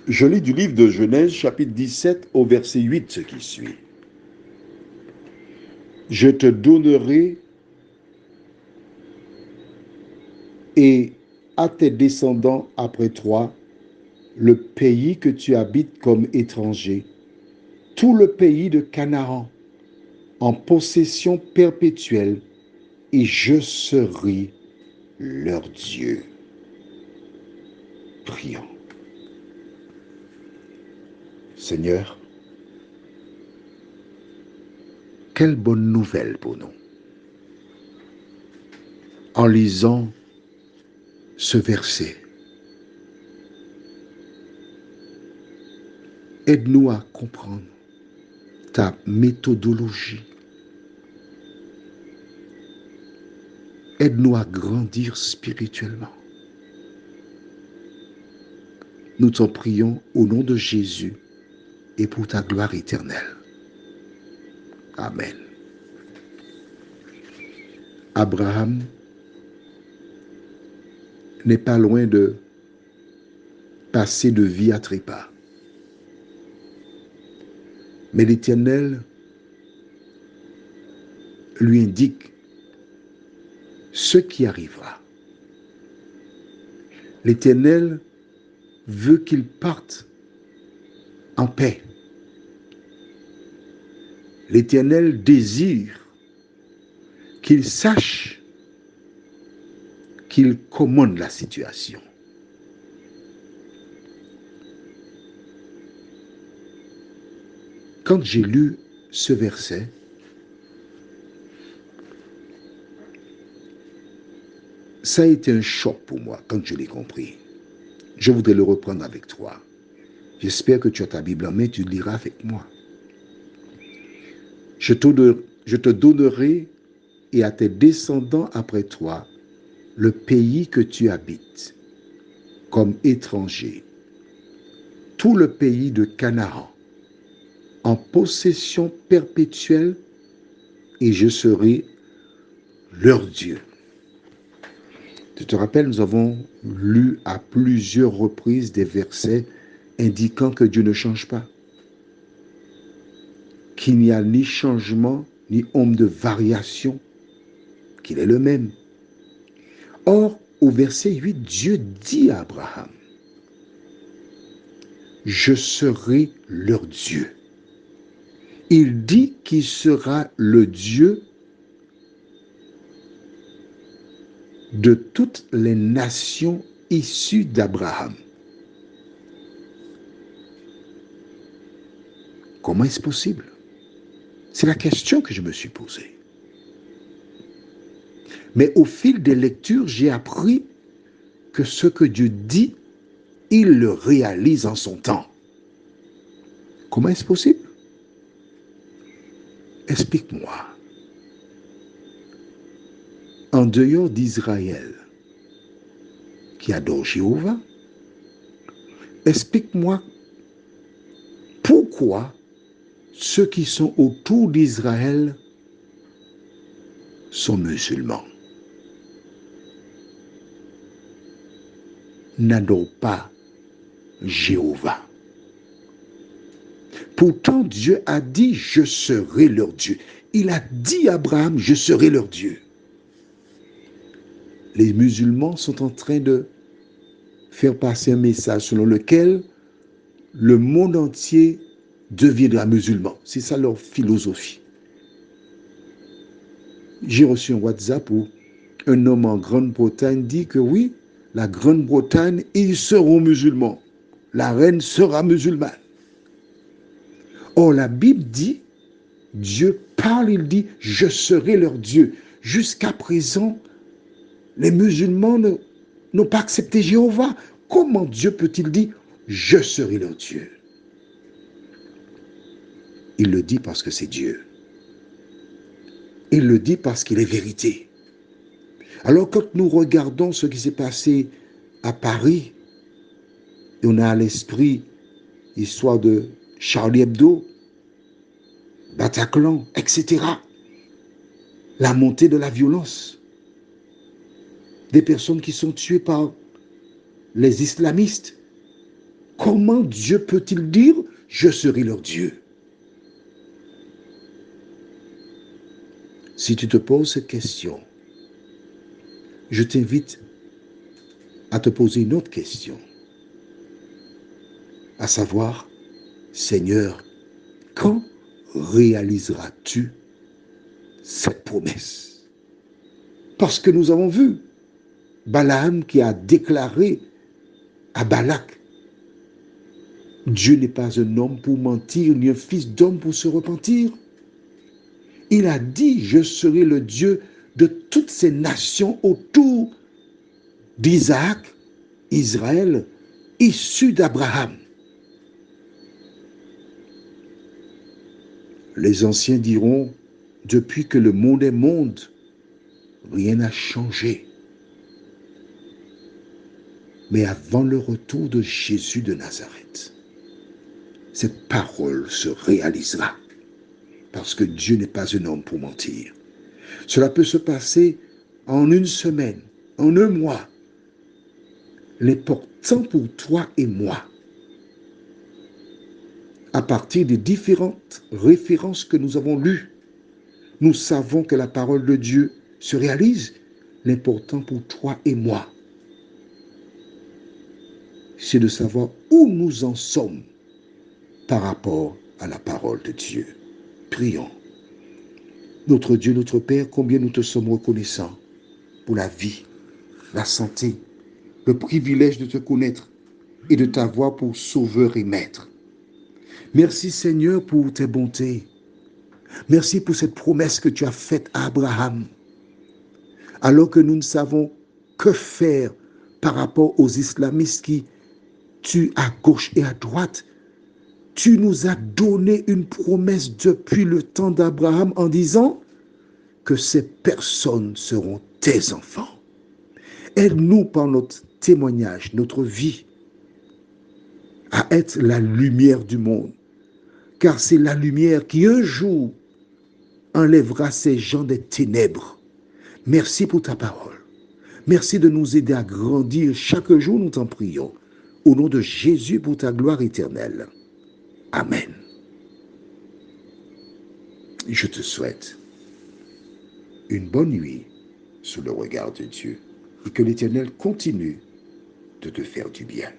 Je lis du livre de Genèse, chapitre 17, au verset 8, ce qui suit. Je te donnerai et à tes descendants après toi le pays que tu habites comme étranger, tout le pays de Canaan, en possession perpétuelle, et je serai leur Dieu. Prions. Seigneur, quelle bonne nouvelle pour nous. En lisant ce verset, aide-nous à comprendre ta méthodologie. Aide-nous à grandir spirituellement. Nous t'en prions au nom de Jésus et pour ta gloire éternelle. Amen. Abraham n'est pas loin de passer de vie à trépas. Mais l'Éternel lui indique ce qui arrivera. L'Éternel veut qu'il parte en paix. L'Éternel désire qu'il sache qu'il commande la situation. Quand j'ai lu ce verset, ça a été un choc pour moi quand je l'ai compris. Je voudrais le reprendre avec toi. J'espère que tu as ta Bible en main, tu liras avec moi. Je te donnerai et à tes descendants après toi le pays que tu habites comme étranger, tout le pays de Canaan, en possession perpétuelle, et je serai leur Dieu. Tu te rappelles, nous avons lu à plusieurs reprises des versets indiquant que Dieu ne change pas, qu'il n'y a ni changement, ni ombre de variation, qu'il est le même. Or, au verset 8, Dieu dit à Abraham, « Je serai leur Dieu ». Il dit qu'il sera le Dieu de toutes les nations issues d'Abraham. Comment est-ce possible? C'est la question que je me suis posée. Mais au fil des lectures, j'ai appris que ce que Dieu dit, il le réalise en son temps. Comment est-ce possible? Explique-moi. En dehors d'Israël, qui adore Jéhovah, explique-moi pourquoi ceux qui sont autour d'Israël sont musulmans, n'adorent pas Jéhovah. Pourtant, Dieu a dit, je serai leur Dieu. Il a dit à Abraham, je serai leur Dieu. Les musulmans sont en train de faire passer un message selon lequel le monde entier deviendra musulman. C'est ça leur philosophie. J'ai reçu un WhatsApp où un homme en Grande-Bretagne dit que oui, la Grande-Bretagne, ils seront musulmans. La reine sera musulmane. Or, la Bible dit, Dieu parle, il dit, je serai leur Dieu. Jusqu'à présent, les musulmans n'ont pas accepté Jéhovah. Comment Dieu peut-il dire, je serai leur Dieu? Il le dit parce que c'est Dieu. Il le dit parce qu'il est vérité. Alors quand nous regardons ce qui s'est passé à Paris, et on a à l'esprit l'histoire de Charlie Hebdo, Bataclan, etc. La montée de la violence. Des personnes qui sont tuées par les islamistes. Comment Dieu peut-il dire « Je serai leur Dieu » ? Si tu te poses cette question, je t'invite à te poser une autre question, à savoir, Seigneur, quand réaliseras-tu cette promesse? Parce que nous avons vu Balaam qui a déclaré à Balak, Dieu n'est pas un homme pour mentir, ni un fils d'homme pour se repentir. Il a dit, je serai le Dieu de toutes ces nations autour d'Isaac, Israël, issu d'Abraham. Les anciens diront, depuis que le monde est monde, rien n'a changé. Mais avant le retour de Jésus de Nazareth, cette parole se réalisera. Parce que Dieu n'est pas un homme pour mentir. Cela peut se passer en une semaine, en un mois. L'important pour toi et moi, à partir des différentes références que nous avons lues, nous savons que la parole de Dieu se réalise. L'important pour toi et moi, c'est de savoir où nous en sommes par rapport à la parole de Dieu. Prions. Notre Dieu, notre Père, combien nous te sommes reconnaissants pour la vie, la santé, le privilège de te connaître et de t'avoir pour sauveur et maître. Merci Seigneur pour tes bontés. Merci pour cette promesse que tu as faite à Abraham. Alors que nous ne savons que faire par rapport aux islamistes qui tuent à gauche et à droite, tu nous as donné une promesse depuis le temps d'Abraham en disant que ces personnes seront tes enfants. Aide-nous par notre témoignage, notre vie, à être la lumière du monde. Car c'est la lumière qui un jour enlèvera ces gens des ténèbres. Merci pour ta parole. Merci de nous aider à grandir chaque jour, nous t'en prions. Au nom de Jésus pour ta gloire éternelle. Amen. Je te souhaite une bonne nuit sous le regard de Dieu et que l'Éternel continue de te faire du bien.